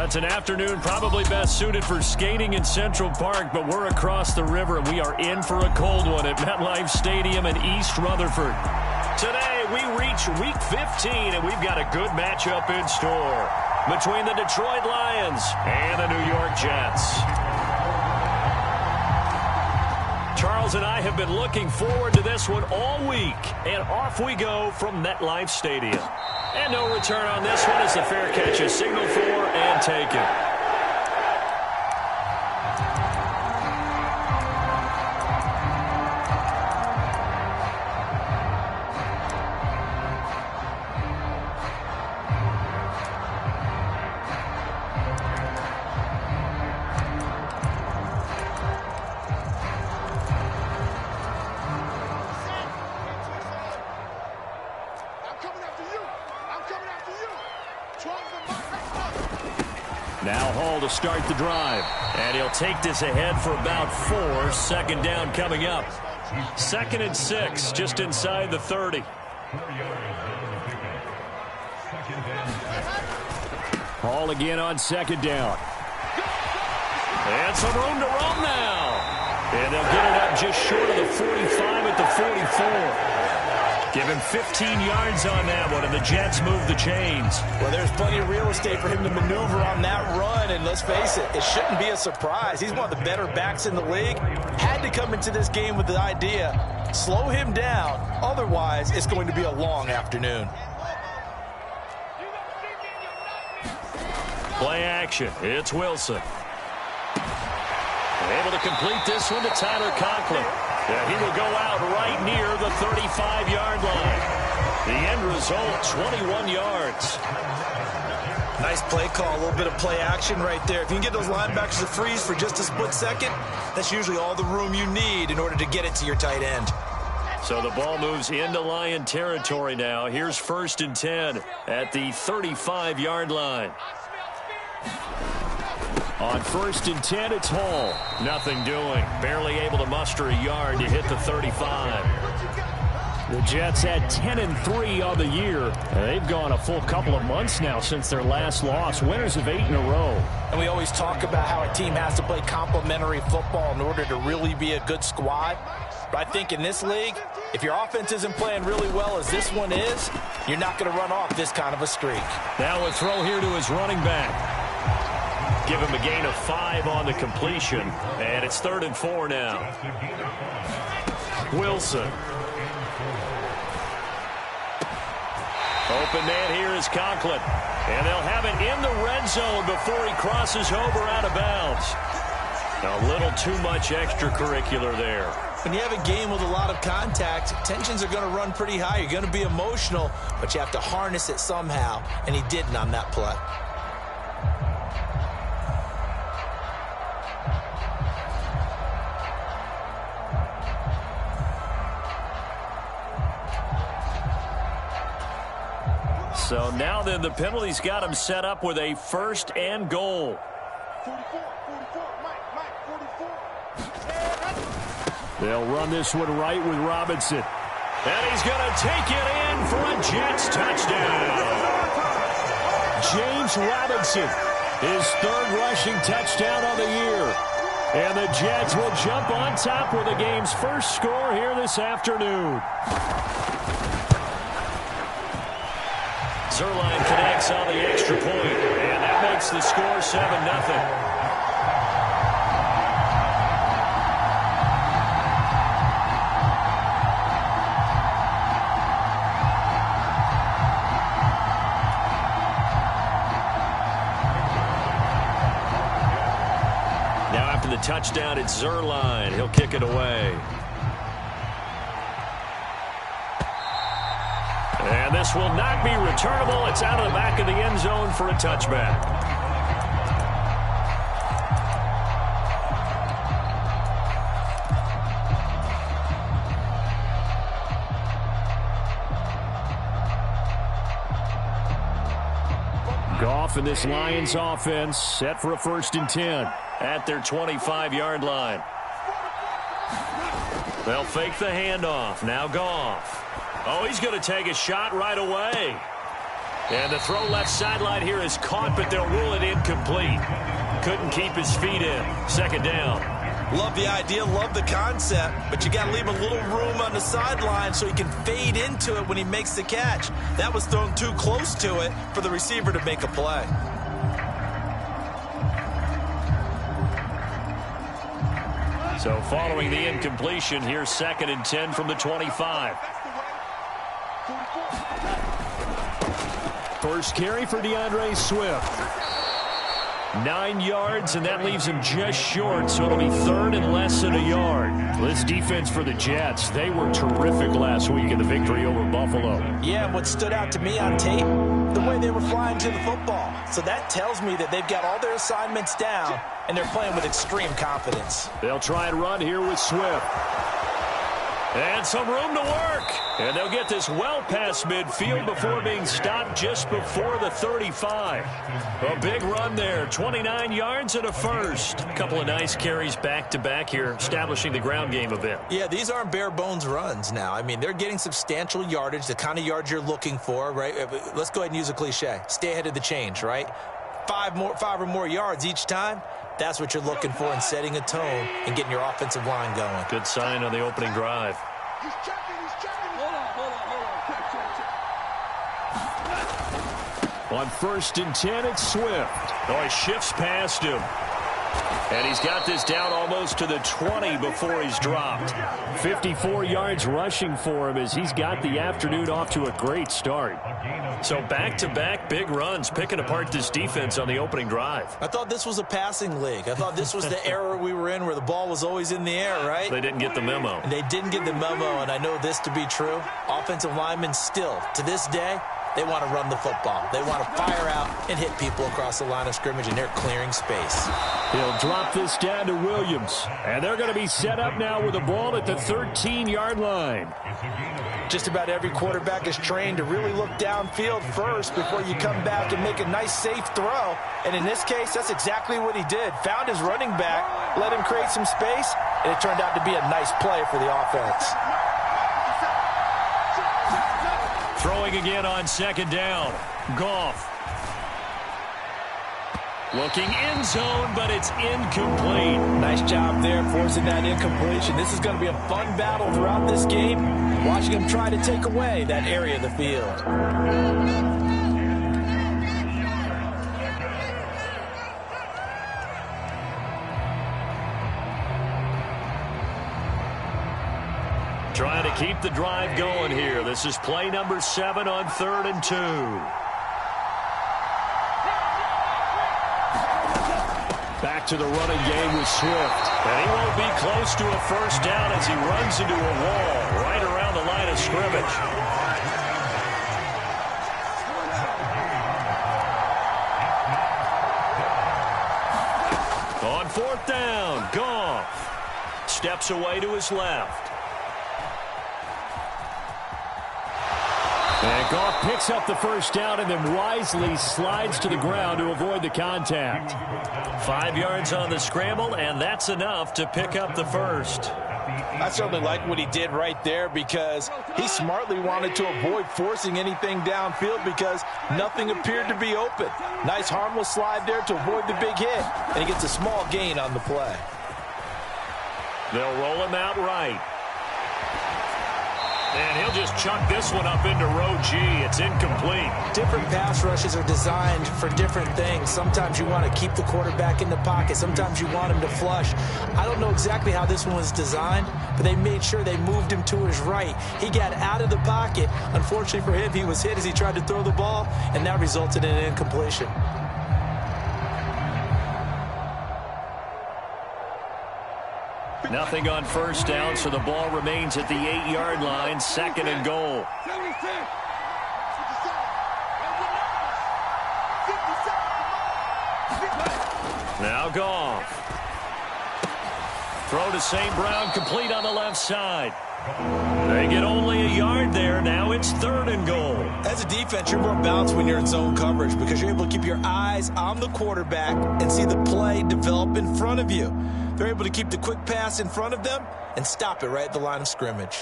It's an afternoon probably best suited for skating in Central Park, but we're across the river, and we are in for a cold one at MetLife Stadium in East Rutherford. Today, we reach Week 15, and we've got a good matchup in store between the Detroit Lions and the New York Jets. Charles and I have been looking forward to this one all week, and off we go from MetLife Stadium. And no return on this one as the fair catch is signaled for and taken. Now Hall to start the drive. And he'll take this ahead for about 4. Second down coming up. 2nd and 6, just inside the 30. Hall again on 2nd down. And some room to roam now. And they'll get it up just short of the 45 at the 44. Give him 15 yards on that one, and the Jets move the chains. Well, there's plenty of real estate for him to maneuver on that run, and let's face it, it shouldn't be a surprise. He's one of the better backs in the league. Had to come into this game with the idea, slow him down, otherwise it's going to be a long afternoon. Play action, it's Wilson. Able to complete this one to Tyler Conklin. Yeah, he will go out right near the 35-yard line. The end result, 21 yards. Nice play call, a little bit of play action right there. If you can get those linebackers to freeze for just a split second, that's usually all the room you need in order to get it to your tight end. So the ball moves into Lion territory now. Here's 1st and 10 at the 35-yard line. On 1st and 10, it's Hall. Nothing doing. Barely able to muster a yard to hit the 35. The Jets had 10-3 on the year. They've gone a full couple of months now since their last loss. Winners of 8 in a row. And we always talk about how a team has to play complementary football in order to really be a good squad. But I think in this league, if your offense isn't playing really well as this one is, you're not going to run off this kind of a streak. Now a throw here to his running back. Give him a gain of 5 on the completion. And it's 3rd and 4 now. Wilson. Open man here is Conklin. And they'll have it in the red zone before he crosses over out of bounds. A little too much extracurricular there. When you have a game with a lot of contact, tensions are going to run pretty high. You're going to be emotional, but you have to harness it somehow. And he didn't on that play. So now then, the penalty's got him set up with a 1st and goal. 44, Mike, 44. They'll run this one right with Robinson. And he's going to take it in for a Jets touchdown. James Robinson, his 3rd rushing touchdown of the year. And the Jets will jump on top with the game's first score here this afternoon. Zerline connects on the extra point, and that makes the score 7-0. Now after the touchdown, it's Zerline. He'll kick it away. And this will not be returnable. It's out of the back of the end zone for a touchback. Goff and this Lions offense set for a 1st and 10 at their 25-yard line. They'll fake the handoff. Now Goff. Oh, he's going to take a shot right away. And the throw left sideline here is caught, but they'll rule it incomplete. Couldn't keep his feet in. Second down. Love the idea, love the concept, but you got to leave a little room on the sideline so he can fade into it when he makes the catch. That was thrown too close to it for the receiver to make a play. So following the incompletion, here's 2nd and 10 from the 25. First carry for DeAndre Swift. 9 yards, and that leaves him just short, so it'll be 3rd and less than a yard. This defense for the Jets, they were terrific last week in the victory over Buffalo. Yeah, and what stood out to me on tape, the way they were flying to the football. So that tells me that they've got all their assignments down, and they're playing with extreme confidence. They'll try and run here with Swift. And some room to work. And they'll get this well past midfield before being stopped just before the 35. A big run there, 29 yards and a first. A couple of nice carries back-to-back here, establishing the ground game a bit. Yeah, these aren't bare-bones runs now. I mean, they're getting substantial yardage, the kind of yards you're looking for, right? Let's go ahead and use a cliche. Stay ahead of the change, right? 5 or more yards each time. That's what you're looking for in setting a tone and getting your offensive line going. Good sign on the opening drive. He's checking, he's checking. Hold on. Check. On 1st and 10, it's Swift. Oh, he shifts past him. And he's got this down almost to the 20 before he's dropped. 54 yards rushing for him as he's got the afternoon off to a great start. So back-to-back big runs, picking apart this defense on the opening drive. I thought this was a passing league. I thought this was the era we were in where the ball was always in the air, right? They didn't get the memo. And they didn't get the memo, and I know this to be true. Offensive linemen still, to this day, they want to run the football. They want to fire out and hit people across the line of scrimmage, and they're clearing space. He'll drop this down to Williams. And they're going to be set up now with the ball at the 13-yard line. Just about every quarterback is trained to really look downfield first before you come back and make a nice, safe throw. And in this case, that's exactly what he did. Found his running back, let him create some space, and it turned out to be a nice play for the offense. Throwing again on 2nd down. Goff. Looking end zone, but it's incomplete. Nice job there forcing that incompletion. This is going to be a fun battle throughout this game. Watching him try to take away that area of the field. Trying to keep the drive going here. This is play number 7 on 3rd and 2. Back to the running game with Swift. And he won't be close to a first down as he runs into a wall right around the line of scrimmage. On 4th down, Goff steps away to his left. And Goff picks up the first down and then wisely slides to the ground to avoid the contact. 5 yards on the scramble, and that's enough to pick up the first. I certainly like what he did right there because he smartly wanted to avoid forcing anything downfield because nothing appeared to be open. Nice harmless slide there to avoid the big hit, and he gets a small gain on the play. They'll roll him out right. And he'll just chuck this one up into row G. It's incomplete. Different pass rushes are designed for different things. Sometimes you want to keep the quarterback in the pocket. Sometimes you want him to flush. I don't know exactly how this one was designed, but they made sure they moved him to his right. He got out of the pocket. Unfortunately for him, he was hit as he tried to throw the ball, and that resulted in an incompletion. Nothing on first down, so the ball remains at the 8-yard line, 2nd and goal. Now Goff. Throw to St. Brown, complete on the left side. They get only a yard there. Now it's 3rd and goal. As a defense, you're more balanced when you're in zone coverage because you're able to keep your eyes on the quarterback and see the play develop in front of you. They're able to keep the quick pass in front of them and stop it right at the line of scrimmage.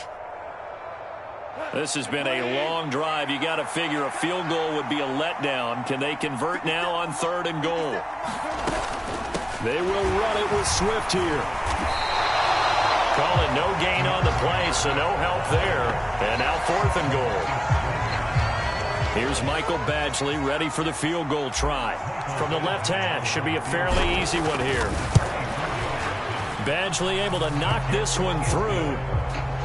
This has been a long drive. You got to figure a field goal would be a letdown. Can they convert now on 3rd and goal? They will run it with Swift here. Call it no gain on the play, so no help there. And now 4th and goal. Here's Michael Badgley ready for the field goal try. From the left hash, should be a fairly easy one here. Badgley able to knock this one through.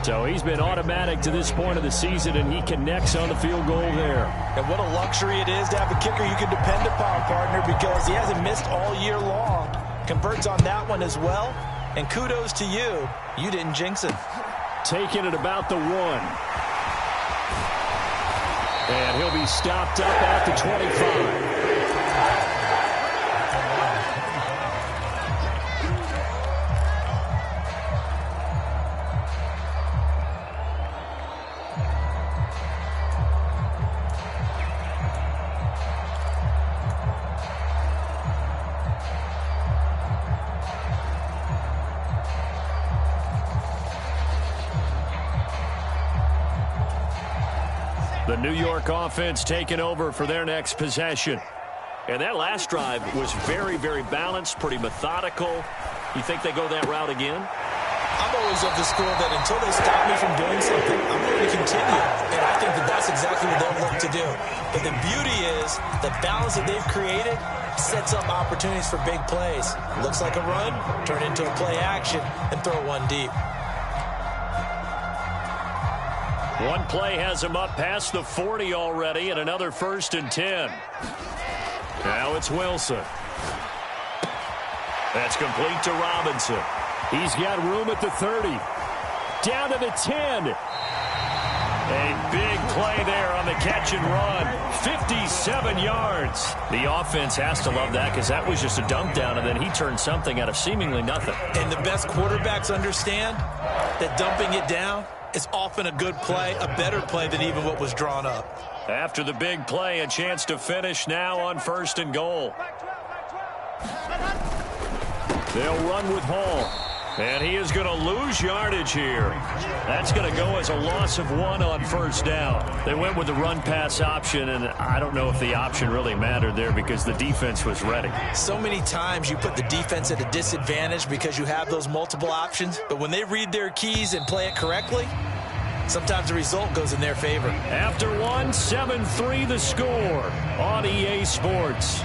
So he's been automatic to this point of the season, and he connects on the field goal there. And what a luxury it is to have a kicker you can depend upon, partner, because he hasn't missed all year long. Converts on that one as well. And kudos to you. You didn't jinx him. Taking it about the 1. And he'll be stopped up at the 25. The New York offense taking over for their next possession. And that last drive was very, very balanced, pretty methodical. You think they go that route again? I'm always of the school that until they stop me from doing something, I'm going to continue. And I think that that's exactly what they'll look to do. But the beauty is the balance that they've created sets up opportunities for big plays. Looks like a run, turn into a play action, and throw one deep. One play has him up past the 40 already, and another 1st and 10. Now it's Wilson. That's complete to Robinson. He's got room at the 30. Down to the 10. A big play there on the catch and run. 57 yards. The offense has to love that because that was just a dump down, and then he turned something out of seemingly nothing. And the best quarterbacks understand that dumping it down is often a good play, a better play than even what was drawn up. After the big play, a chance to finish now on 1st and goal. They'll run with Hall. And he is going to lose yardage here. That's going to go as a loss of 1 on 1st down. They went with the run-pass option, and I don't know if the option really mattered there because the defense was ready. So many times you put the defense at a disadvantage because you have those multiple options, but when they read their keys and play it correctly, sometimes the result goes in their favor. After 1, 7-3 the score on EA Sports.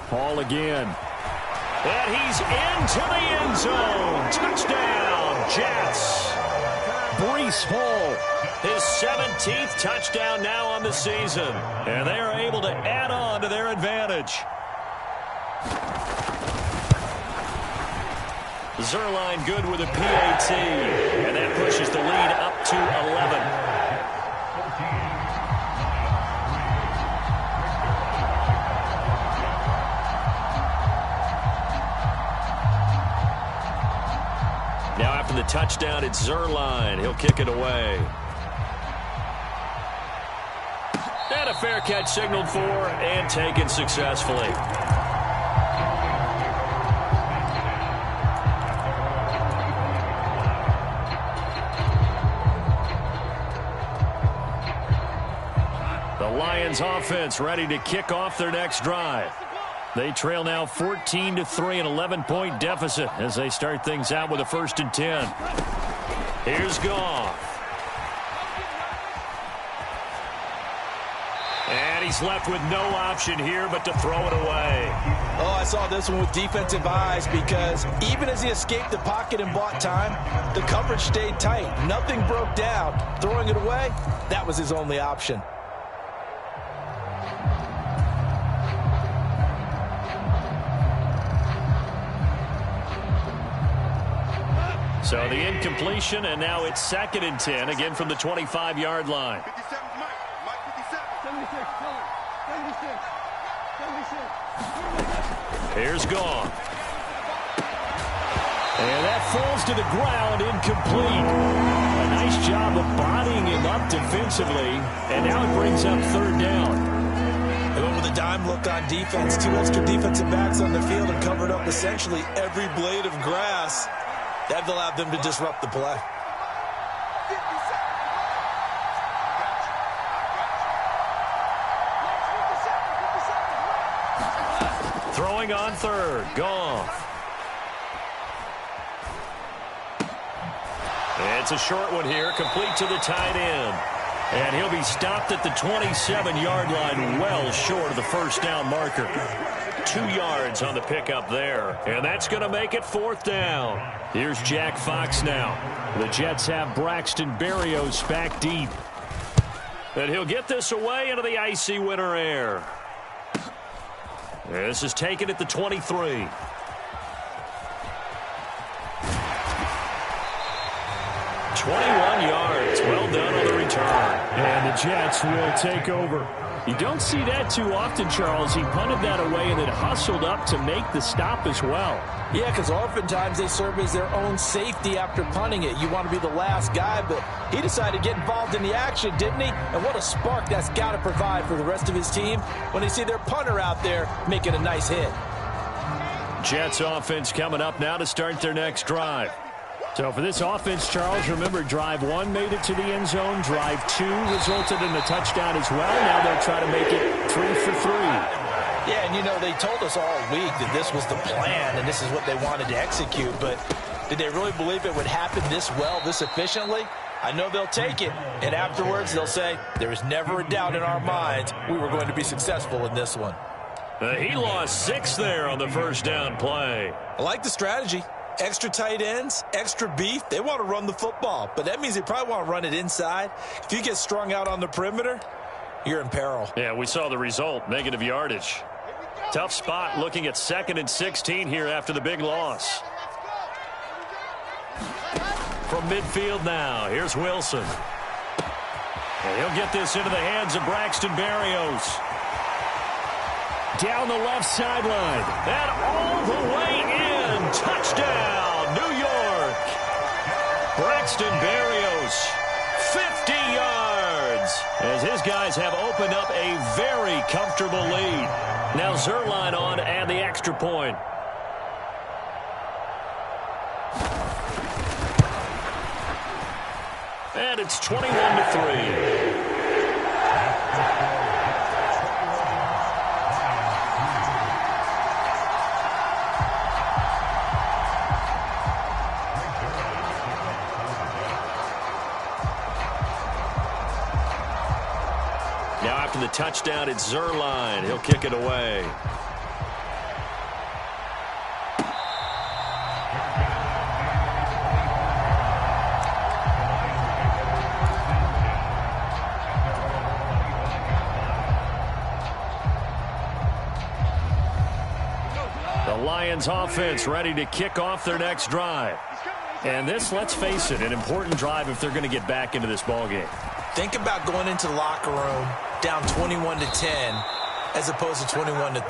Hall again. And he's into the end zone. Touchdown, Jets. Breece Hall, his 17th touchdown now on the season. And they are able to add on to their advantage. Zerline good with a PAT. And that pushes the lead up to 11. Now after the touchdown, it's Zerline. He'll kick it away. And a fair catch signaled for and taken successfully. The Lions offense ready to kick off their next drive. They trail now 14-3, an 11-point deficit as they start things out with a 1st and 10. Here's Goff. And he's left with no option here but to throw it away. Oh, I saw this one with defensive eyes because even as he escaped the pocket and bought time, the coverage stayed tight. Nothing broke down. Throwing it away, that was his only option. So the incompletion, and now it's 2nd and 10, again from the 25-yard line. 57, Mike 76. Here's Goff. And that falls to the ground, incomplete. A nice job of bodying him up defensively, and now it brings up 3rd down. They went with a a dime look on defense. 2 extra defensive backs on the field and covered up essentially every blade of grass. That allowed them to disrupt the play. Throwing on third. Goff. It's a short one here, complete to the tight end. And he'll be stopped at the 27-yard line, well short of the first down marker. 2 yards on the pickup there. And that's going to make it 4th down. Here's Jack Fox now. The Jets have Braxton Berrios back deep. And he'll get this away into the icy winter air. This is taken at the 23. yards. Well done on the return. And the Jets will take over. You don't see that too often, Charles. He punted that away and then hustled up to make the stop as well. Yeah, because oftentimes they serve as their own safety after punting it. You want to be the last guy, but he decided to get involved in the action, didn't he? And what a spark that's got to provide for the rest of his team when they see their punter out there making a nice hit. Jets offense coming up now to start their next drive. So for this offense, Charles, remember, drive 1 made it to the end zone. Drive 2 resulted in a touchdown as well. Now they'll try to make it 3 for 3. Yeah, and you know, they told us all week that this was the plan and this is what they wanted to execute. But did they really believe it would happen this well, this efficiently? I know they'll take it. And afterwards, they'll say, there was never a doubt in our minds we were going to be successful in this one. He lost 6 there on the first down play. I like the strategy. Extra tight ends, extra beef. They want to run the football, but that means they probably want to run it inside. If you get strung out on the perimeter, you're in peril. Yeah, we saw the result, negative yardage. Tough spot looking at 2nd and 16 here after the big loss. From midfield now, here's Wilson. And he'll get this into the hands of Braxton Berrios. Down the left sideline. And all the way in. Touchdown, New York. Braxton Berrios, 50 yards. As his guys have opened up a very comfortable lead. Now Zerline on and the extra point. And it's 21-3. Now after the touchdown, it's Zerline. He'll kick it away. The Lions offense ready to kick off their next drive. And this, let's face it, an important drive if they're going to get back into this ballgame. Think about going into the locker room down 21-10 as opposed to 21-3.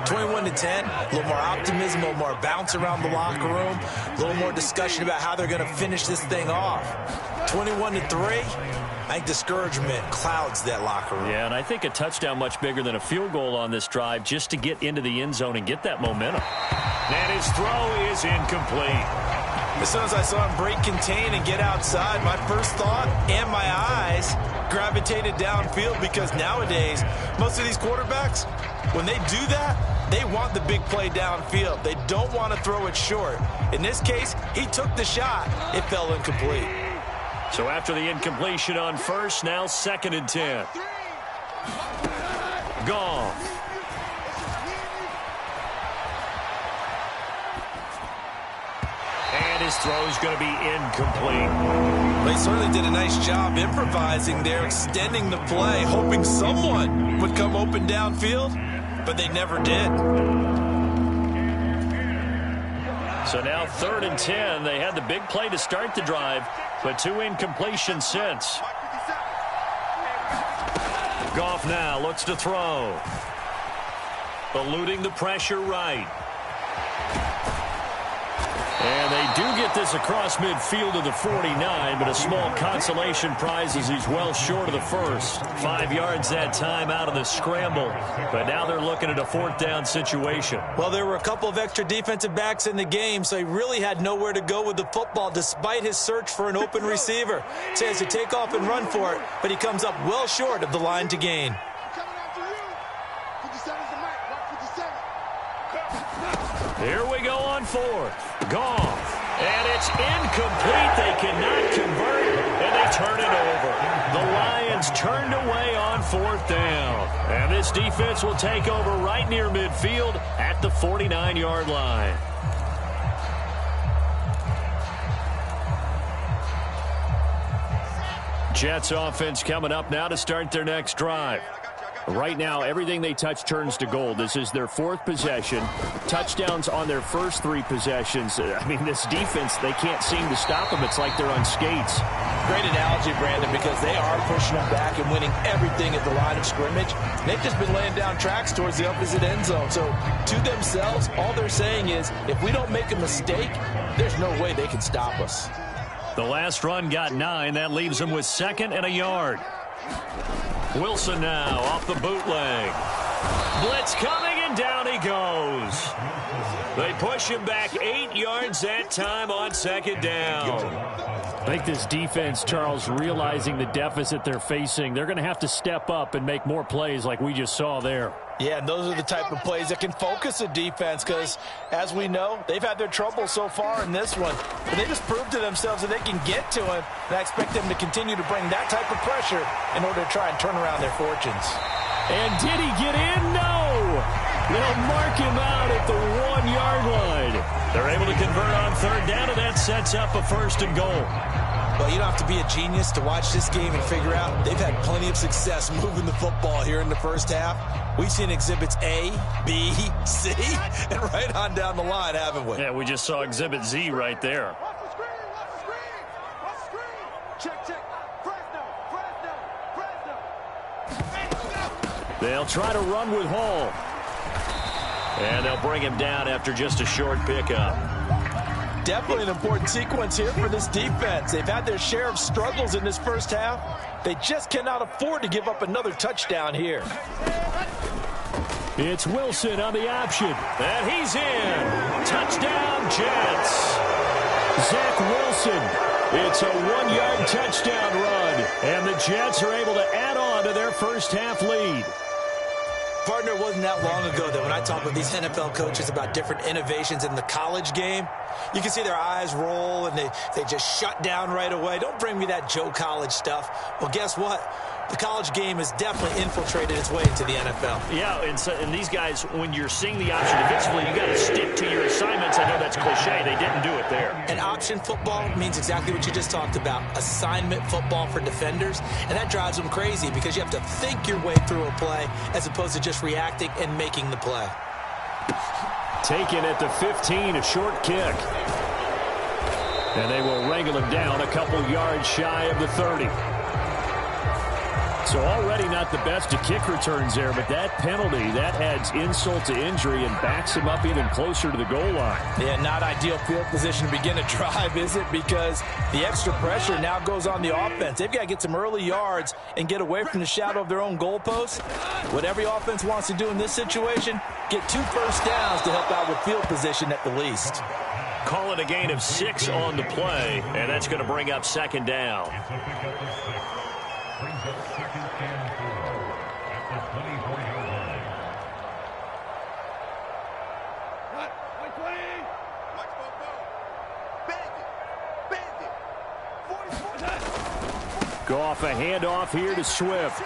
21-10, a little more optimism, a little more bounce around the locker room, a little more discussion about how they're going to finish this thing off. 21-3, I think discouragement clouds that locker room. Yeah, and I think a touchdown much bigger than a field goal on this drive just to get into the end zone and get that momentum. And his throw is incomplete. As soon as I saw him break contain and get outside, my first thought and my eyes gravitated downfield, because nowadays, most of these quarterbacks, when they do that, they want the big play downfield. They don't want to throw it short. In this case, he took the shot. It fell incomplete. So after the incompletion on first, now 2nd and 10. Goff. And his throw's going to be incomplete. They certainly did a nice job improvising there, extending the play, hoping someone would come open downfield, but they never did. So now 3rd and 10. They had the big play to start the drive, but 2 incompletions since. Goff now looks to throw. Eluding the pressure right. And they do get this across midfield of the 49, but a small consolation prize as he's well short of the first. 5 yards that time out of the scramble, but now they're looking at a 4th down situation. Well, there were a couple of extra defensive backs in the game, so he really had nowhere to go with the football despite his search for an open receiver. So he has to take off and run for it, but he comes up well short of the line to gain. Here we go on 4th. Goff. And it's incomplete. They cannot convert, and they turn it over. The Lions turned away on 4th down. And this defense will take over right near midfield at the 49-yard line. Jets offense coming up now to start their next drive. Right now, everything they touch turns to gold. This is their 4th possession. Touchdowns on their first 3 possessions. I mean, this defense, they can't seem to stop them. It's like they're on skates. Great analogy, Brandon, because they are pushing them back and winning everything at the line of scrimmage. They've just been laying down tracks towards the opposite end zone. So, to themselves, all they're saying is, if we don't make a mistake, there's no way they can stop us. The last run got 9. That leaves them with 2nd and a yard. Wilson now off the bootleg. Blitz coming, and down he goes. They push him back 8 yards that time on 2nd down. I think this defense, Charles, realizing the deficit they're facing, they're going to have to step up and make more plays like we just saw there. Yeah, and those are the type of plays that can focus a defense because, as we know, they've had their trouble so far in this one. But they just proved to themselves that they can get to him, and I expect them to continue to bring that type of pressure in order to try and turn around their fortunes. And did he get in? No! They'll mark him out at the 1-yard line. They're able to convert on 3rd down, and that sets up a 1st and goal. Well, you don't have to be a genius to watch this game and figure out they've had plenty of success moving the football here in the first half. We've seen exhibits A, B, C, and right on down the line, haven't we? Yeah, we just saw exhibit Z right there. Watch the screen, watch the screen, watch the screen. Check, check. Fresno. They'll try to run with Hall. And they'll bring him down after just a short pickup. Definitely an important sequence here for this defense. They've had their share of struggles in this first half. They just cannot afford to give up another touchdown here. It's Wilson on the option. And he's in. Touchdown, Jets. Zach Wilson. It's a 1-yard touchdown run. And the Jets are able to add on to their first half lead. Partner, it wasn't that long ago that when I talk with these NFL coaches about different innovations in the college game, you can see their eyes roll and they just shut down right away. Don't bring me that Joe College stuff. Well, guess what? The college game has definitely infiltrated its way into the NFL. Yeah, and these guys, when you're seeing the option defensively, you got to stick to your assignments. I know that's cliche. They didn't do it there. And option football means exactly what you just talked about, assignment football for defenders. And that drives them crazy because you have to think your way through a play as opposed to just reacting and making the play. Taken at the 15, a short kick. And they will wrangle him down a couple yards shy of the 30. So already not the best of kick returns there, but that penalty, that adds insult to injury and backs him up even closer to the goal line. Yeah, not ideal field position to begin a drive, is it? Because the extra pressure now goes on the offense. They've got to get some early yards and get away from the shadow of their own goalposts. What every offense wants to do in this situation, get 2 first downs to help out with field position at the least. Call it a gain of 6 on the play, and that's going to bring up 2nd down. Go off a handoff here to Swift.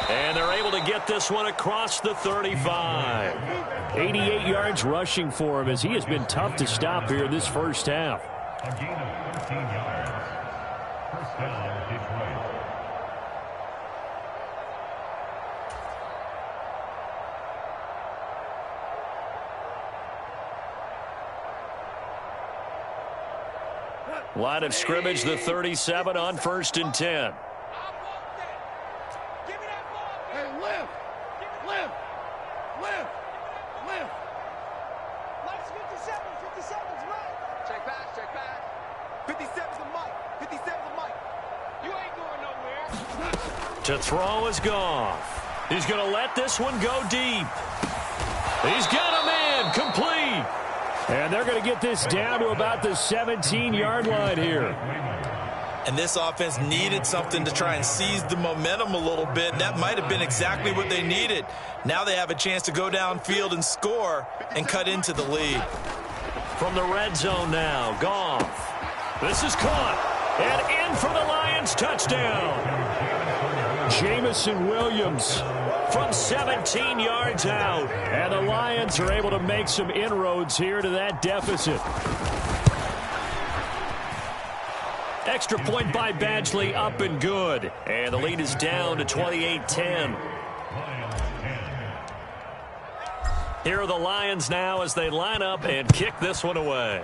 And they're able to get this one across the 35. 88 yards rushing for him as he has been tough to stop here in this first half. A gain of 15 yards. First down, Detroit. Line of scrimmage, the 37 on 1st and 10. Hey, lift. To throw is Goff. He's going to let this one go deep. He's got him in. Complete. And they're going to get this down to about the 17-yard line here. And this offense needed something to try and seize the momentum a little bit. That might have been exactly what they needed. Now they have a chance to go downfield and score and cut into the lead. From the red zone now, Goff. This is caught. And in for the Lions touchdown. Jamison Williams from 17 yards out. And the Lions are able to make some inroads here to that deficit. Extra point by Badgley, up and good. And the lead is down to 28-10. Here are the Lions now as they line up and kick this one away.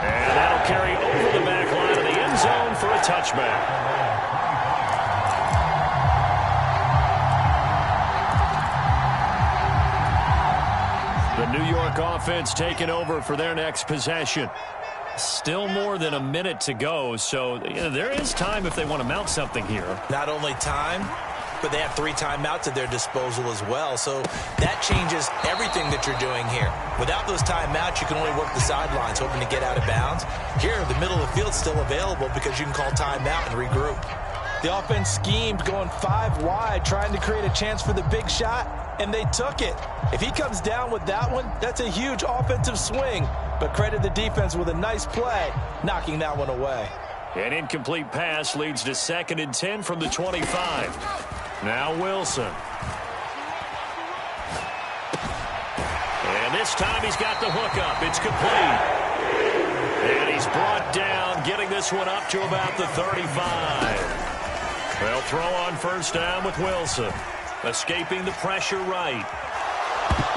And that'll carry over the back line of the end zone for a touchback. The New York offense taking over for their next possession. Still more than a minute to go, so there is time if they want to mount something here. Not only time, but they have 3 timeouts at their disposal as well, so that changes everything that you're doing here. Without those timeouts, you can only work the sidelines, hoping to get out of bounds. Here, the middle of the field's still available because you can call timeout and regroup. The offense schemed going 5 wide, trying to create a chance for the big shot, and they took it. If he comes down with that one, that's a huge offensive swing. But credit the defense with a nice play, knocking that one away. An incomplete pass leads to 2nd and 10 from the 25. Now Wilson. And this time he's got the hook up. It's complete. And he's brought down, getting this one up to about the 35. They'll throw on first down with Wilson. Escaping the pressure right.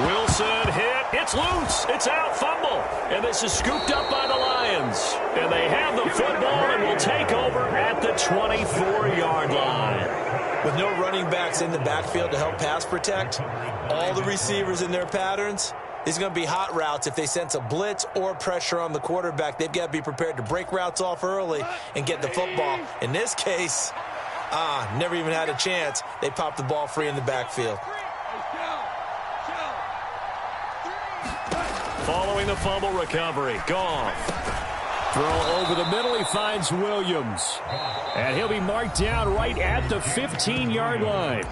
Wilson hit. It's loose. It's out. Fumble. And this is scooped up by the Lions. And they have the football and will take over at the 24-yard line. With no running backs in the backfield to help pass protect, all the receivers in their patterns, these are going to be hot routes. If they sense a blitz or pressure on the quarterback, they've got to be prepared to break routes off early and get the football. In this case, never even had a chance. They popped the ball free in the backfield. Following the fumble recovery, Goff. Throw over the middle, he finds Williams. And he'll be marked down right at the 15-yard line.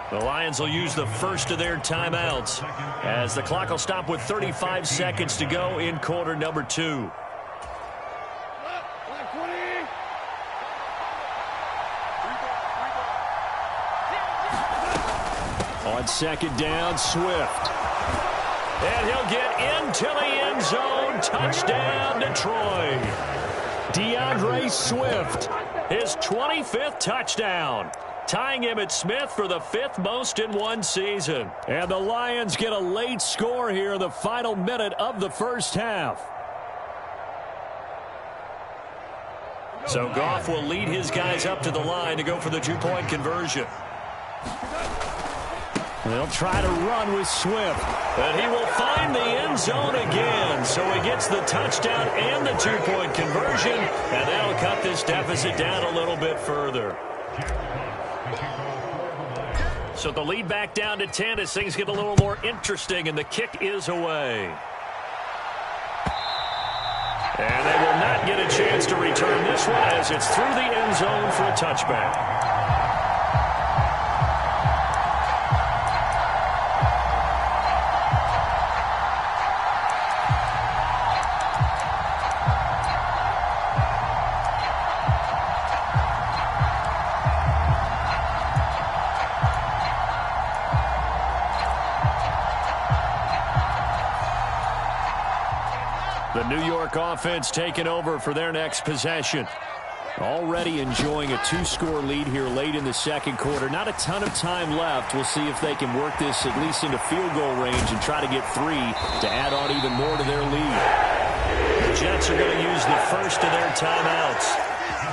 The Lions will use the first of their timeouts as the clock will stop with 35 seconds to go in quarter number 2. On 2nd down, Swift. And he'll get into the end zone. Touchdown, Detroit. DeAndre Swift. His 25th touchdown. Tying him at Smith for the 5th most in one season. And the Lions get a late score here in the final minute of the first half. So Goff will lead his guys up to the line to go for the 2-point conversion. They'll try to run with Swift. And he will find the end zone again. So he gets the touchdown and the 2-point conversion. And that'll cut this deficit down a little bit further. So the lead back down to 10 as things get a little more interesting. And the kick is away. And they will not get a chance to return this one as it's through the end zone for a touchback. The New York offense taking over for their next possession. Already enjoying a 2-score lead here late in the second quarter. Not a ton of time left. We'll see if they can work this at least into field goal range and try to get 3 to add on even more to their lead. The Jets are going to use the first of their timeouts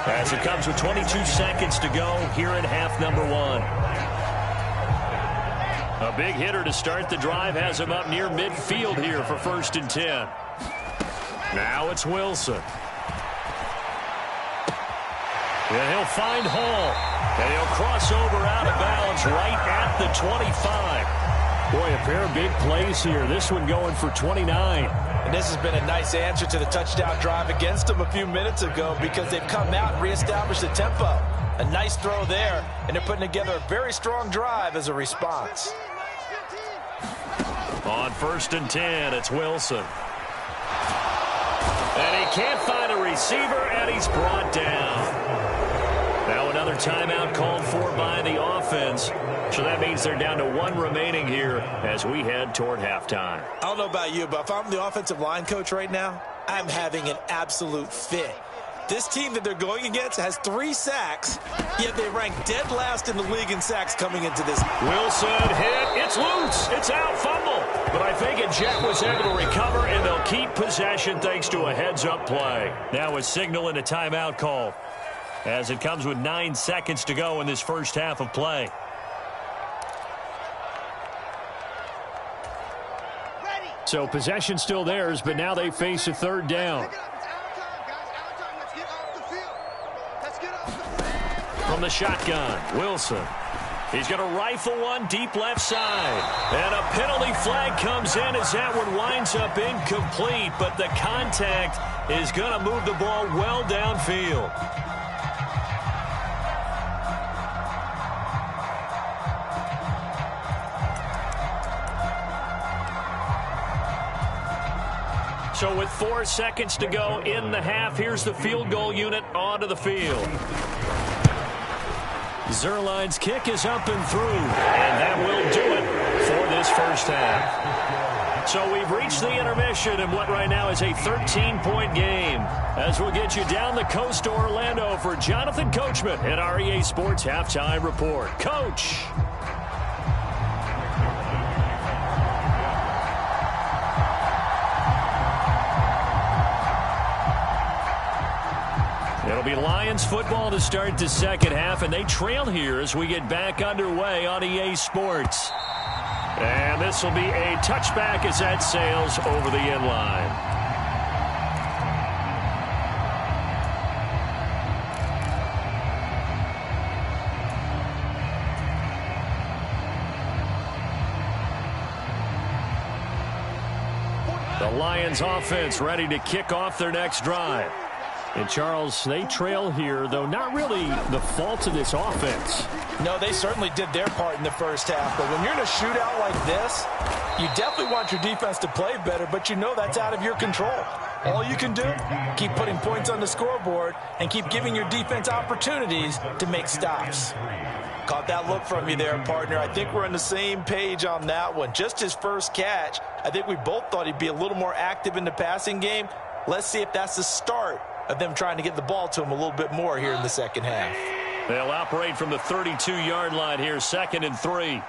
as it comes with 22 seconds to go here in half number 1. A big hitter to start the drive has him up near midfield here for 1st and 10. Now it's Wilson. And he'll find Hall. And he'll cross over out of bounds right at the 25. Boy, a pair of big plays here. This one going for 29. And this has been a nice answer to the touchdown drive against them a few minutes ago because they've come out and reestablished the tempo. A nice throw there, and they're putting together a very strong drive as a response. On 1st and 10, it's Wilson. And he can't find a receiver, and he's brought down. Now another timeout called for by the offense. So that means they're down to 1 remaining here as we head toward halftime. I don't know about you, but if I'm the offensive line coach right now, I'm having an absolute fit. This team that they're going against has 3 sacks, yet they rank dead last in the league in sacks coming into this. Wilson hit. It's loose. It's out. Fumble. But I think Jet was able to recover, and they'll keep possession thanks to a heads-up play. Now a signal and a timeout call as it comes with 9 seconds to go in this first half of play. So possession still theirs, but now they face a 3rd down. From the shotgun, Wilson. He's going to rifle one deep left side. And a penalty flag comes in as that one winds up incomplete, but the contact is going to move the ball well downfield. So with 4 seconds to go in the half, here's the field goal unit onto the field. Zerline's kick is up and through, and that will do it for this first half. So we've reached the intermission in what right now is a 13-point game as we'll get you down the coast to Orlando for Jonathan Coachman at our EA Sports Halftime Report. Coach. It'll be Lions football to start the second half, and they trail here as we get back underway on EA Sports. And this will be a touchback as that sails over the end line. The Lions offense ready to kick off their next drive. And, Charles, they trail here, though not really the fault of this offense. No, they certainly did their part in the first half. But when you're in a shootout like this, you definitely want your defense to play better, but you know that's out of your control. All you can do, keep putting points on the scoreboard and keep giving your defense opportunities to make stops. Caught that look from you there, partner. I think we're on the same page on that one. Just his first catch, I think we both thought he'd be a little more active in the passing game. Let's see if that's the start of them trying to get the ball to him a little bit more here in the second half. They'll operate from the 32-yard line here, 2nd and 3.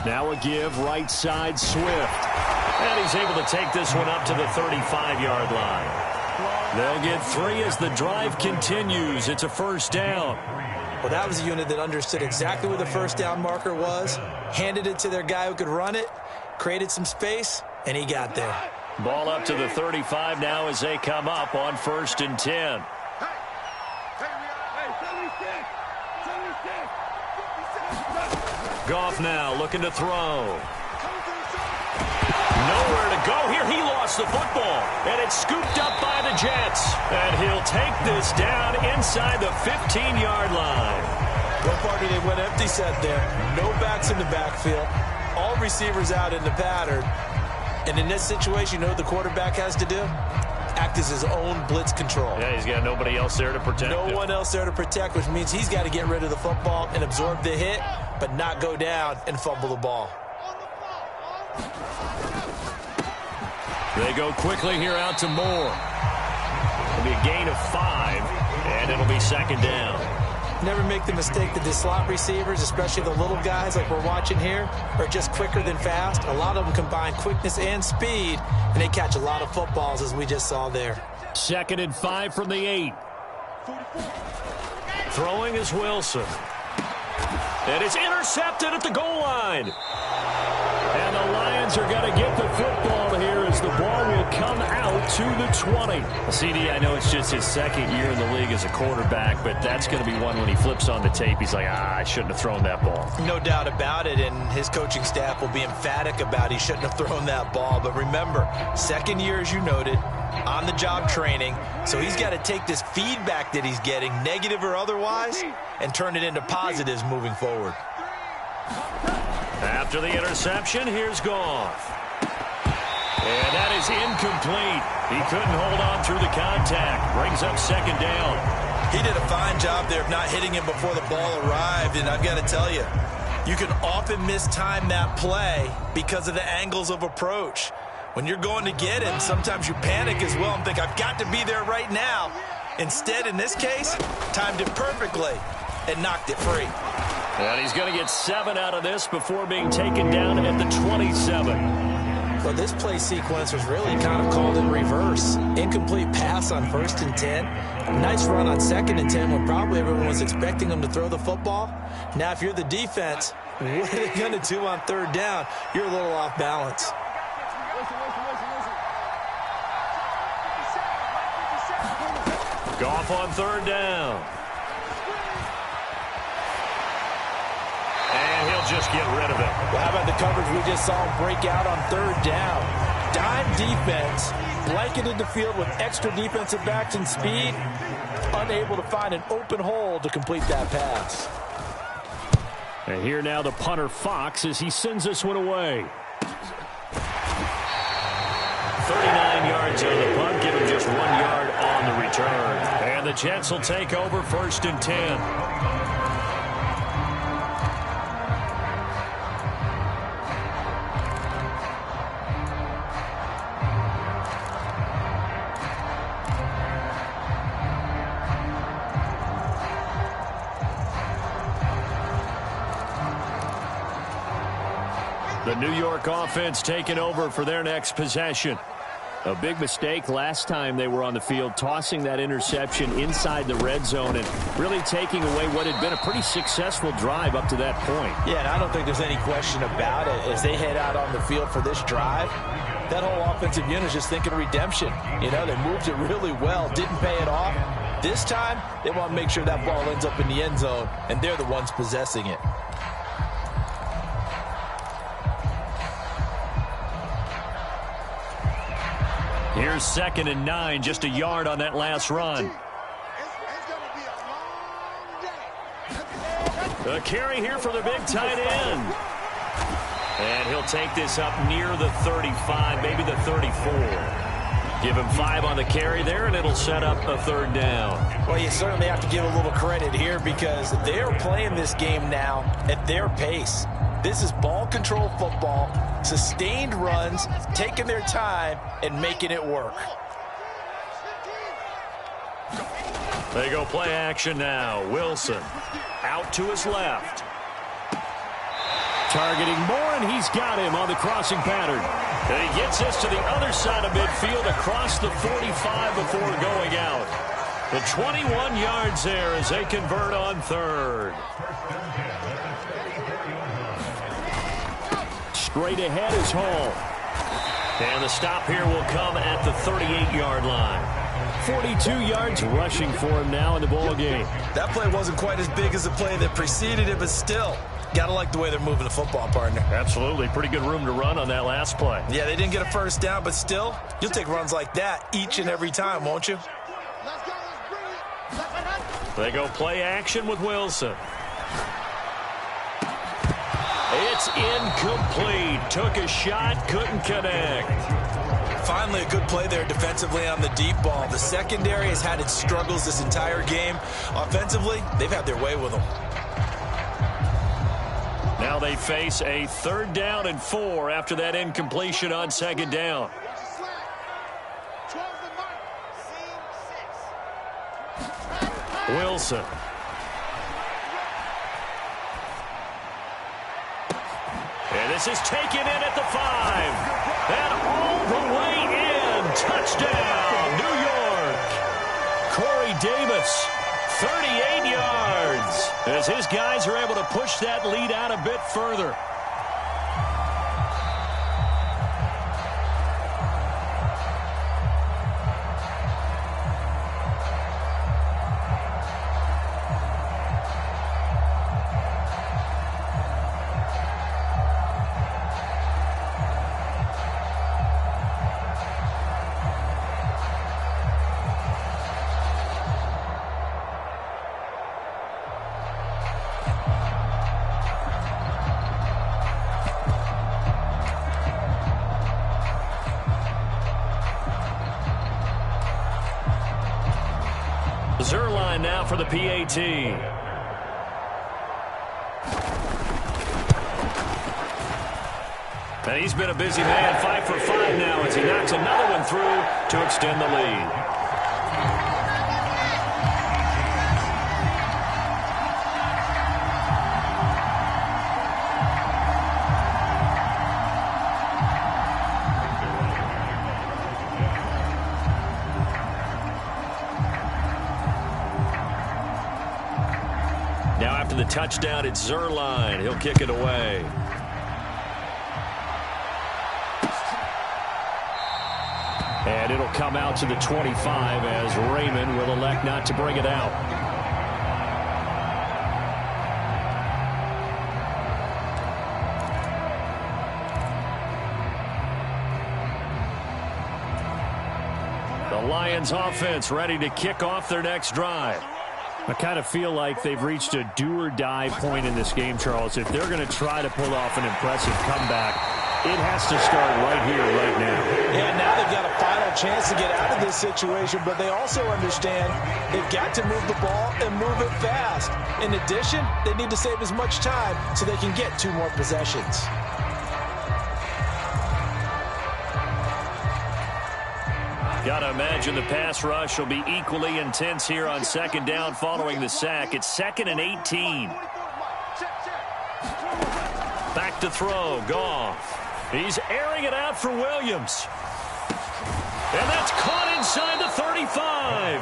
Now a give, right side, Swift. And he's able to take this one up to the 35-yard line. They'll get 3 as the drive continues. It's a first down. Well, that was a unit that understood exactly where the first down marker was, handed it to their guy who could run it, created some space, and he got there. Ball up to the 35 now as they come up on 1st and 10. Goff now looking to throw. Nowhere to go here. He lost the football, and it's scooped up by the Jets. And he'll take this down inside the 15-yard line. One party they went empty set there. No backs in the backfield. All receivers out in the pattern. And in this situation, you know what the quarterback has to do? Act as his own blitz control. Yeah, he's got nobody else there to protect him. No one else there to protect, which means he's got to get rid of the football and absorb the hit, but not go down and fumble the ball. They go quickly here out to Moore. It'll be a gain of 5, and it'll be 2nd down. Never make the mistake that the slot receivers, especially the little guys like we're watching here, are just quicker than fast. A lot of them combine quickness and speed, and they catch a lot of footballs, as we just saw there. 2nd and 5 from the 8. Throwing is Wilson. And it's intercepted at the goal line. And the Lions Lions are going to get the football here as the ball will come out to the 20. CD, I know it's just his second year in the league as a quarterback, but that's going to be one when he flips on the tape, he's like, I shouldn't have thrown that ball. No doubt about it, and his coaching staff will be emphatic about he shouldn't have thrown that ball. But remember, second year, as you noted, on-the-job training, so he's got to take this feedback that he's getting, negative or otherwise, and turn it into positives moving forward. After the interception, here's Goff. And that is incomplete. He couldn't hold on through the contact. Brings up second down. He did a fine job there of not hitting him before the ball arrived, and I've got to tell you, you can often mistime that play because of the angles of approach. When you're going to get him, sometimes you panic as well and think, I've got to be there right now. Instead, in this case, timed it perfectly and knocked it free. And he's going to get 7 out of this before being taken down at the 27. Well, this play sequence was really kind of called in reverse. Incomplete pass on 1st and 10. Nice run on 2nd and 10 when probably everyone was expecting him to throw the football. Now, if you're the defense, what are they going to do on 3rd down? You're a little off balance. Goff on 3rd down. And he'll just get rid of it. Well, how about the coverage we just saw him break out on 3rd down? Dime defense, blanketed the field with extra defensive backs and speed, unable to find an open hole to complete that pass. And here now the punter Fox as he sends this one away. 39 yards on the punt, give him just 1 yard on the return. And the Jets will take over 1st and 10. The New York offense taking over for their next possession. A big mistake last time they were on the field, tossing that interception inside the red zone and really taking away what had been a pretty successful drive up to that point. Yeah, and I don't think there's any question about it. As they head out on the field for this drive, that whole offensive unit is just thinking redemption. You know, they moved it really well, didn't pay it off. This time, they want to make sure that ball ends up in the end zone, and they're the ones possessing it. Here's 2nd and 9, just a yard on that last run. A carry here for the big tight end. And he'll take this up near the 35, maybe the 34. Give him 5 on the carry there, and it'll set up a 3rd down. Well, you certainly have to give a little credit here because they're playing this game now at their pace. This is ball control football, sustained runs, taking their time, and making it work. They go play action now. Wilson out to his left. Targeting Moore, and he's got him on the crossing pattern. And he gets this to the other side of midfield across the 45 before going out. The 21 yards there as they convert on 3rd. Straight ahead is Hall. And the stop here will come at the 38-yard line. 42 yards rushing for him now in the ball game. That play wasn't quite as big as the play that preceded it, but still, gotta like the way they're moving the football, partner. Absolutely. Pretty good room to run on that last play. Yeah, they didn't get a 1st down, but still, you'll take runs like that each and every time, won't you? They go play action with Wilson. It's incomplete. Took a shot, couldn't connect. Finally, a good play there defensively on the deep ball. The secondary has had its struggles this entire game. Offensively, they've had their way with them. Now they face a 3rd down and 4 after that incompletion on 2nd down. Wilson. And this is taken in at the 5. And all the way in. Touchdown, New York. Corey Davis, 38 yards. As his guys are able to push that lead out a bit further. Zerline now for the PAT. And he's been a busy man, 5 for 5 now as he knocks another one through to extend the lead. Now after the touchdown, it's Zerline. He'll kick it away. And it'll come out to the 25 as Raymond will elect not to bring it out. The Lions offense ready to kick off their next drive. I kind of feel like they've reached a do-or-die point in this game, Charles. If they're going to try to pull off an impressive comeback, it has to start right here, right now. Yeah, now they've got a final chance to get out of this situation, but they also understand they've got to move the ball and move it fast. In addition, they need to save as much time so they can get 2 more possessions. Got to imagine the pass rush will be equally intense here on second down following the sack. It's 2nd and 18. Back to throw, Goff. He's airing it out for Williams. And that's caught inside the 35.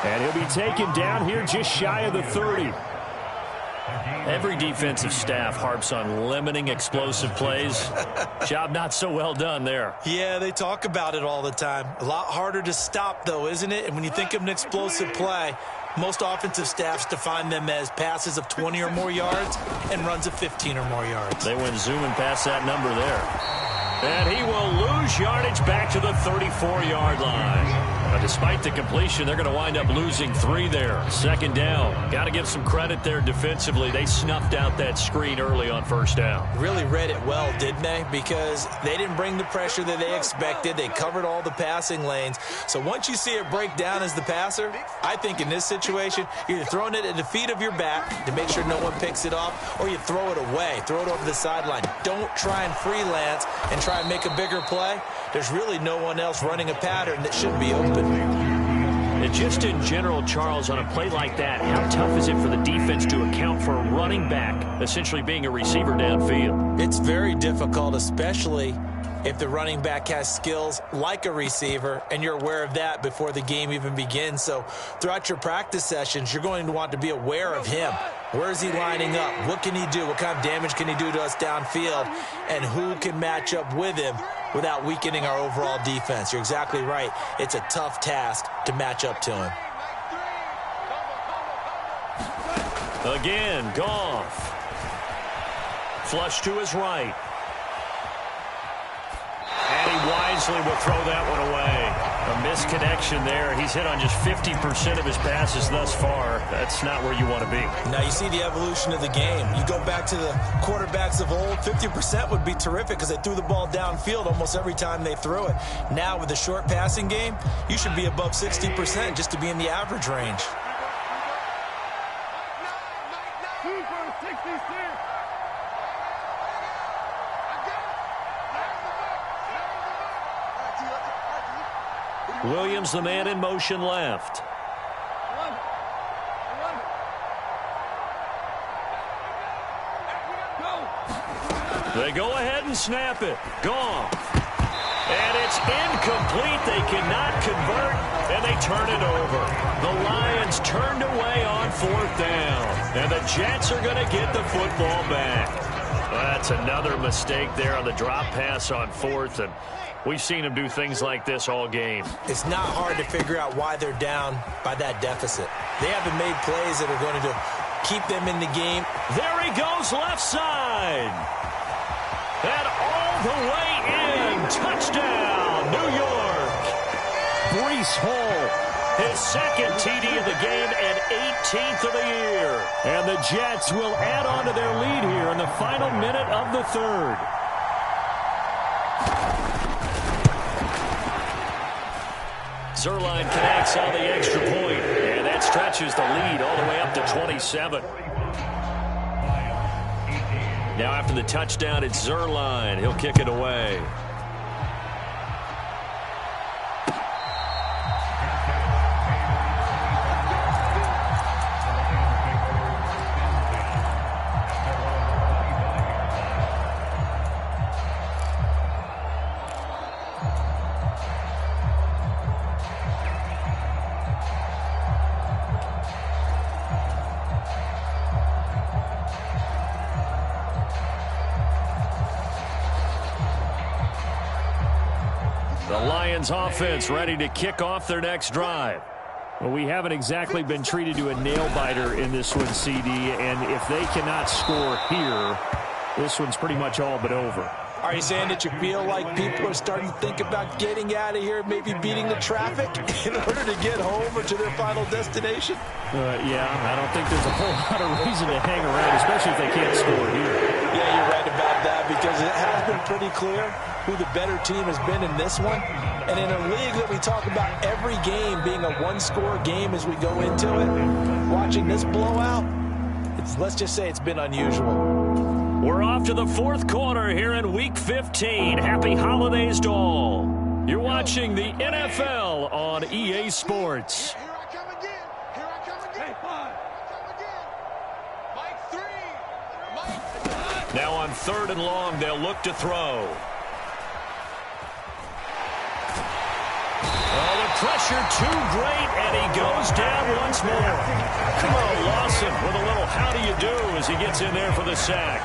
And he'll be taken down here just shy of the 30. Every defensive staff harps on limiting explosive plays. Job not so well done there. Yeah, they talk about it all the time. A lot harder to stop, though, isn't it? And when you think of an explosive play, most offensive staffs define them as passes of 20 or more yards and runs of 15 or more yards. They went zooming past that number there. And he will lose yardage back to the 34-yard line. But despite the completion, they're going to wind up losing 3 there. Second down. Got to give some credit there defensively. They snuffed out that screen early on first down. Really read it well, didn't they? Because they didn't bring the pressure that they expected. They covered all the passing lanes. So once you see it break down as the passer, I think in this situation, you're either throwing it at the feet of your back to make sure no one picks it off, or you throw it away. Throw it over the sideline. Don't try and freelance and try and make a bigger play. There's really no one else running a pattern that should be open. And just in general, Charles, on a play like that, how tough is it for the defense to account for a running back essentially being a receiver downfield? It's very difficult, especially if the running back has skills like a receiver, and you're aware of that before the game even begins. So throughout your practice sessions, you're going to want to be aware of him. Where is he lining up? What can he do? What kind of damage can he do to us downfield? And who can match up with him without weakening our overall defense? You're exactly right. It's a tough task to match up to him. Again, Goff. Flush to his right. And he wisely will throw that one away. A misconnection there. He's hit on just 50% of his passes thus far. That's not where you want to be. Now you see the evolution of the game. You go back to the quarterbacks of old, 50% would be terrific because they threw the ball downfield almost every time they threw it. Now with the short passing game, you should be above 60% just to be in the average range. Williams, the man in motion left. They go ahead and snap it. Gone. And it's incomplete. They cannot convert, and they turn it over. The Lions turned away on 4th down, and the Jets are going to get the football back. That's another mistake there on the drop pass on 4th, and we've seen them do things like this all game. It's not hard to figure out why they're down by that deficit. They haven't made plays that are going to keep them in the game. There he goes, left side. And all the way in. Touchdown, New York. Breece Hall, his second TD of the game and 18th of the year. And the Jets will add on to their lead here in the final minute of the 3rd. Zerline connects on the extra point, and that's stretches the lead all the way up to 27. Now after the touchdown, it's Zuerlein. He'll kick it away. Offense ready to kick off their next drive. Well, we haven't exactly been treated to a nail-biter in this one, CD, and if they cannot score here, this one's pretty much all but over. Are you saying that you feel like people are starting to think about getting out of here, maybe beating the traffic in order to get home or to their final destination? Yeah, I don't think there's a whole lot of reason to hang around, especially if they can't score here. Yeah, you're right about that, because it has been pretty clear who the better team has been in this one. And in a league that we talk about every game being a one-score game as we go into it, watching this blowout, let's just say it's been unusual. We're off to the fourth quarter here in Week 15. Happy holidays to all. You're watching the NFL on EA Sports. Here I come again. Here I come again. Hey, five. Mike 3. Mike. Now on 3rd and long, they'll look to throw. Oh, the pressure too great, and he goes down once more. Come on, Lawson, with a little how do you do as he gets in there for the sack.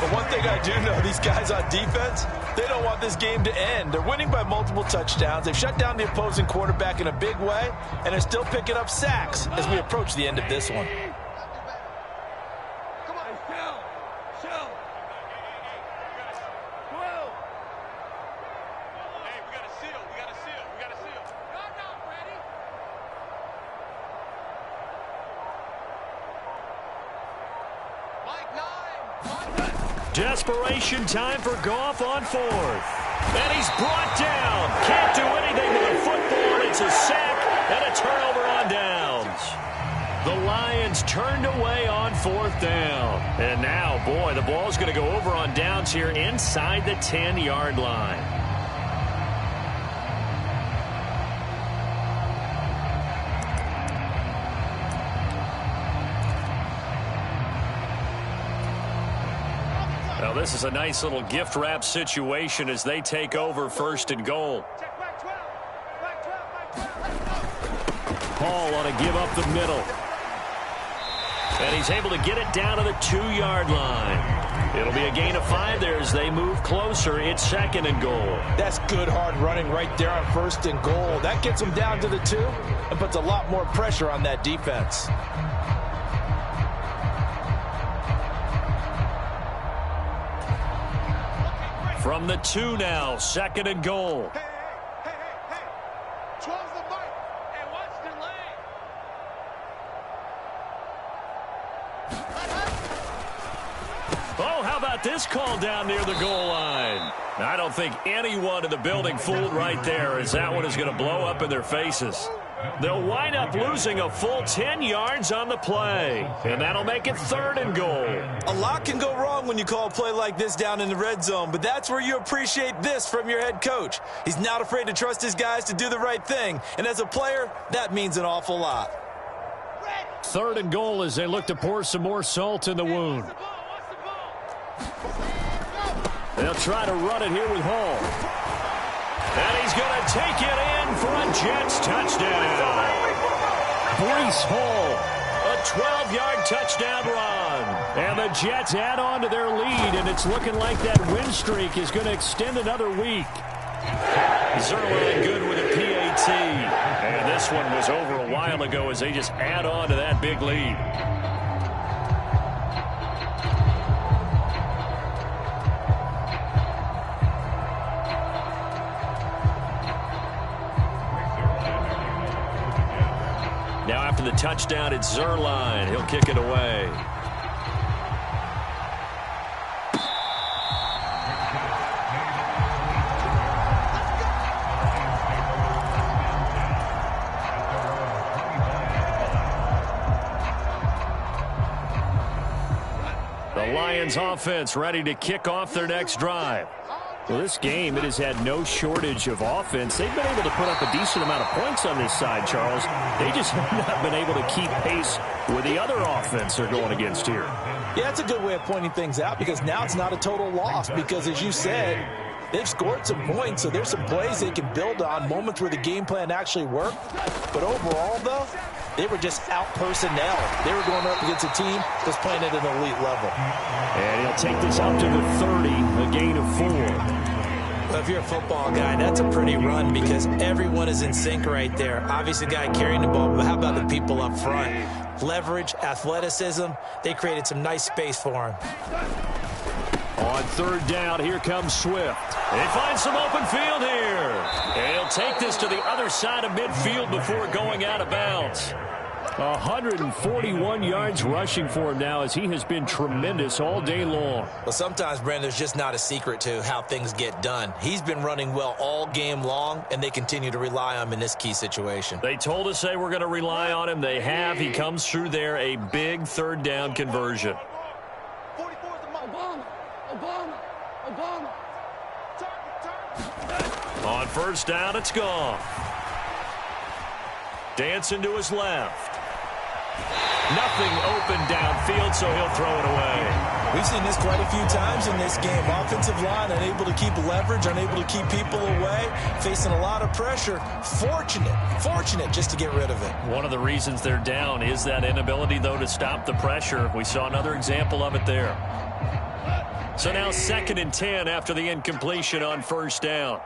But one thing I do know, these guys on defense, they don't want this game to end. They're winning by multiple touchdowns. They've shut down the opposing quarterback in a big way, and they're still picking up sacks as we approach the end of this one. Come on, Shell. Hey, we got a seal. Y'all not ready. Mike 9. Desperation time for Goff on 4th. And he's brought down. Can't do anything with a football. It's a sack and a turnover on downs. The Lions turned away on 4th down. And now, boy, the ball's going to go over on downs here inside the 10-yard line. Well, this is a nice little gift wrap situation as they take over 1st and goal. Hall ought to give up the middle. And he's able to get it down to the 2-yard line. It'll be a gain of 5 there as they move closer. It's 2nd and goal. That's good hard running right there on 1st and goal. That gets them down to the 2 and puts a lot more pressure on that defense. From the 2 now, 2nd and goal. Hey. 12's the mic. Hey, watch the lane. Oh, how about this call down near the goal line? I don't think anyone in the building fooled right there, as that one is going to blow up in their faces. They'll wind up losing a full 10 yards on the play, and that'll make it 3rd and goal. A lot can go wrong when you call a play like this down in the red zone, but that's where you appreciate this from your head coach. He's not afraid to trust his guys to do the right thing, and as a player, that means an awful lot. 3rd and goal as they look to pour some more salt in the wound. They'll try to run it here with Hall. And he's going to take it in for a Jets touchdown. Breece Hall, a 12-yard touchdown run. And the Jets add on to their lead, and it's looking like that win streak is going to extend another week. Zuerlein good with a PAT. And this one was over a while ago as they just add on to that big lead. Now after the touchdown, it's Zuerlein. He'll kick it away. The Lions offense ready to kick off their next drive. Well, this game, it has had no shortage of offense. They've been able to put up a decent amount of points on this side, Charles. They just have not been able to keep pace with the other offense they're going against here. Yeah, that's a good way of pointing things out because now it's not a total loss because, as you said, they've scored some points, so there's some plays they can build on, moments where the game plan actually worked. But overall, though, they were just out-personnel. They were going up against a team that's playing at an elite level. And he'll take this up to the 30, a gain of 4. Well, if you're a football guy, that's a pretty run because everyone is in sync right there. Obviously, the guy carrying the ball, but how about the people up front? Leverage, athleticism, they created some nice space for him. On third down, here comes Swift. They find some open field here. And he'll take this to the other side of midfield before going out of bounds. 141 yards rushing for him now as he has been tremendous all day long. Well, sometimes, Brandon, there's just not a secret to how things get done. He's been running well all game long, and they continue to rely on him in this key situation. They told us they were going to rely on him. They have. He comes through there, a big third down conversion. On first down, it's gone. Dancing to his left. Nothing open downfield, so he'll throw it away. We've seen this quite a few times in this game. Offensive line unable to keep leverage, unable to keep people away, facing a lot of pressure. Fortunate just to get rid of it. One of the reasons they're down is that inability, though, to stop the pressure. We saw another example of it there. So now 2nd and 10 after the incompletion on first down.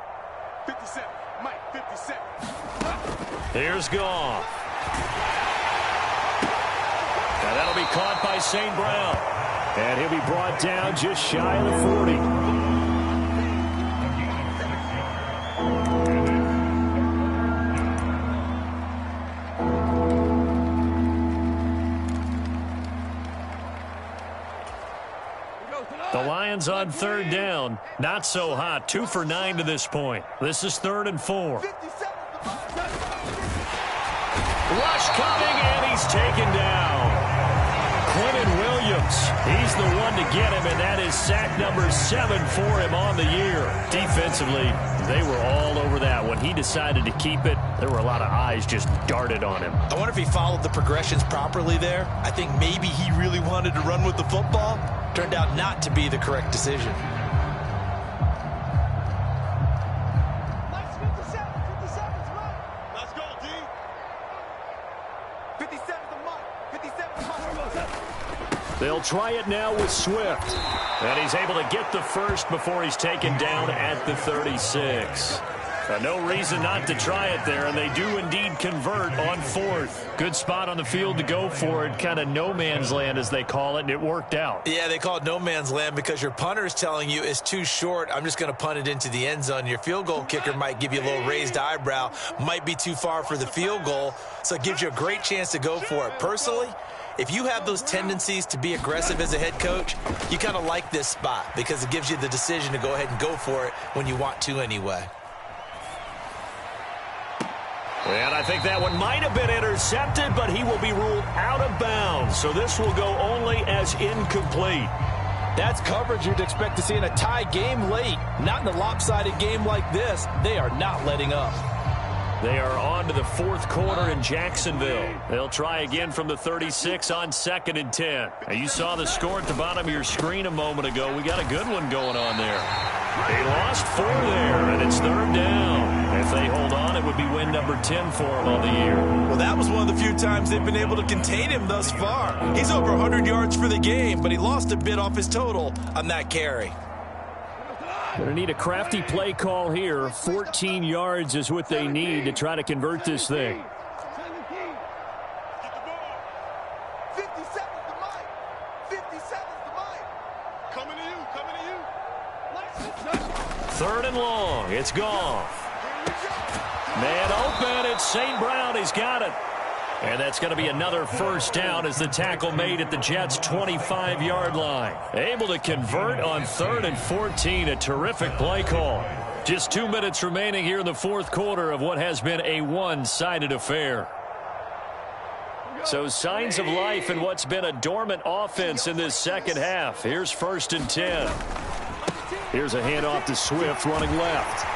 57, Mike, 57. Here's Goff. And that'll be caught by St. Brown. And he'll be brought down just shy of the 40. The Lions on third down. Not so hot. 2 for 9 to this point. This is 3rd and 4. Rush coming, and he's taken down. Quentin Williams, he's the one to get him, and that is sack number 7 for him on the year. Defensively, they were all over that. When he decided to keep it, there were a lot of eyes just darted on him. I wonder if he followed the progressions properly there. I think maybe he really wanted to run with the football. Turned out not to be the correct decision. Let's go, D. 57's the mark. 57's the mark. They'll try it now with Swift. And he's able to get the first before he's taken down at the 36. No reason not to try it there, and they do indeed convert on 4th. Good spot on the field to go for it, kind of no man's land as they call it, and it worked out. Yeah, they call it no man's land because your punter is telling you it's too short. I'm just going to punt it into the end zone. Your field goal kicker might give you a little raised eyebrow, might be too far for the field goal, so it gives you a great chance to go for it. Personally, if you have those tendencies to be aggressive as a head coach, you kind of like this spot because it gives you the decision to go ahead and go for it when you want to anyway. And I think that one might have been intercepted, but he will be ruled out of bounds. So this will go only as incomplete. That's coverage you'd expect to see in a tie game late. Not in a lopsided game like this. They are not letting up. They are on to the 4th quarter in Jacksonville. They'll try again from the 36 on 2nd and 10. Now, you saw the score at the bottom of your screen a moment ago. We got a good one going on there. They lost 4 there, and it's 3rd down. If they hold on, it would be win number 10 for them on the year. Well, that was one of the few times they've been able to contain him thus far. He's over 100 yards for the game, but he lost a bit off his total on that carry. Going to need a crafty play call here. 14 yards is what they need to try to convert this thing. 57's the mic. 57's the mic. Coming to you. 3rd and long. It's Goff. Man open. It's St. Brown. He's got it. And that's going to be another first down as the tackle made at the Jets' 25-yard line. Able to convert on 3rd and 14. A terrific play call. Just 2 minutes remaining here in the 4th quarter of what has been a one-sided affair. So signs of life in what's been a dormant offense in this second half. Here's 1st and 10. Here's a handoff to Swift running left.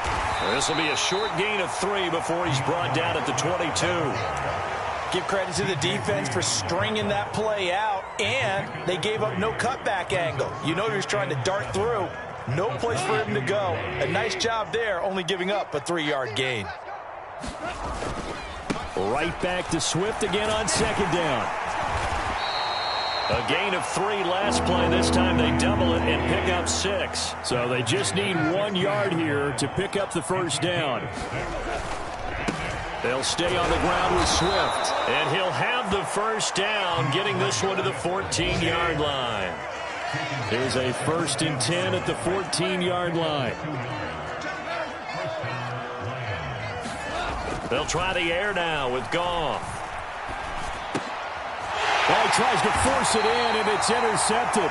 This will be a short gain of 3 before he's brought down at the 22. Give credit to the defense for stringing that play out, and they gave up no cutback angle. You know he was trying to dart through. No place for him to go. A nice job there, only giving up a 3-yard gain. Right back to Swift again on 2nd down. A gain of 3 last play. This time they double it and pick up 6. So they just need 1 yard here to pick up the 1st down. They'll stay on the ground with Swift. And he'll have the 1st down, getting this one to the 14-yard line. Here's a 1st and 10 at the 14-yard line. They'll try the air now with Goff. Well, he tries to force it in, and it's intercepted.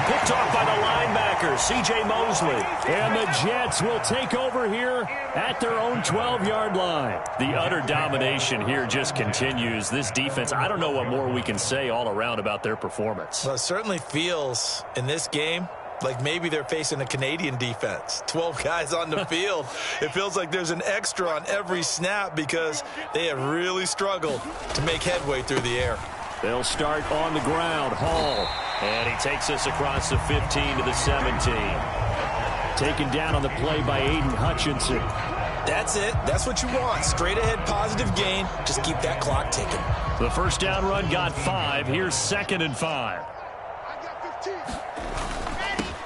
Picked off by the linebacker, C.J. Mosley. And the Jets will take over here at their own 12-yard line. The utter domination here just continues. This defense, I don't know what more we can say all around about their performance. Well, it certainly feels in this game like maybe they're facing a Canadian defense. 12 guys on the field. It feels like there's an extra on every snap because they have really struggled to make headway through the air. They'll start on the ground. Hall. And he takes us across the 15 to the 17. Taken down on the play by Aiden Hutchinson. That's it. That's what you want. Straight ahead positive gain. Just keep that clock ticking. The 1st down run got 5. Here's 2nd and 5.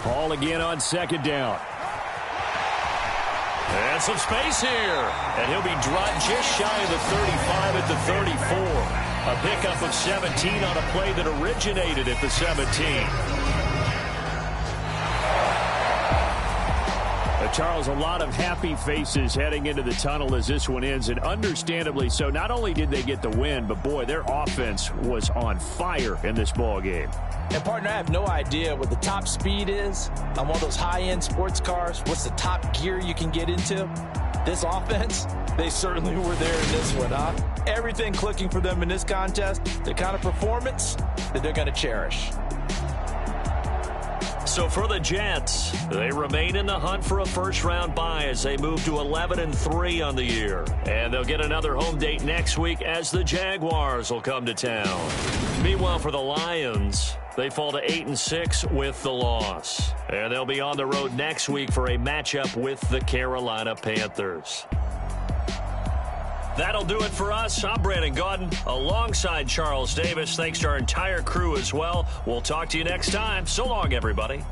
Hall again on 2nd down. And some space here. And he'll be dropped just shy of the 35 at the 34. A pickup of 17 on a play that originated at the 17. Charles, a lot of happy faces heading into the tunnel as this one ends, and understandably so. Not only did they get the win, but boy, their offense was on fire in this ball game. And partner, I have no idea what the top speed is on one of those high-end sports cars. What's the top gear you can get into? This offense, they certainly were there in this one, huh? Everything clicking for them in this contest, the kind of performance that they're going to cherish. So for the Jets, they remain in the hunt for a 1st-round bye as they move to 11-3 on the year. And they'll get another home date next week as the Jaguars will come to town. Meanwhile, for the Lions, they fall to 8-6 with the loss. And they'll be on the road next week for a matchup with the Carolina Panthers. That'll do it for us. I'm Brandon Gaudin alongside Charles Davis. Thanks to our entire crew as well. We'll talk to you next time. So long, everybody.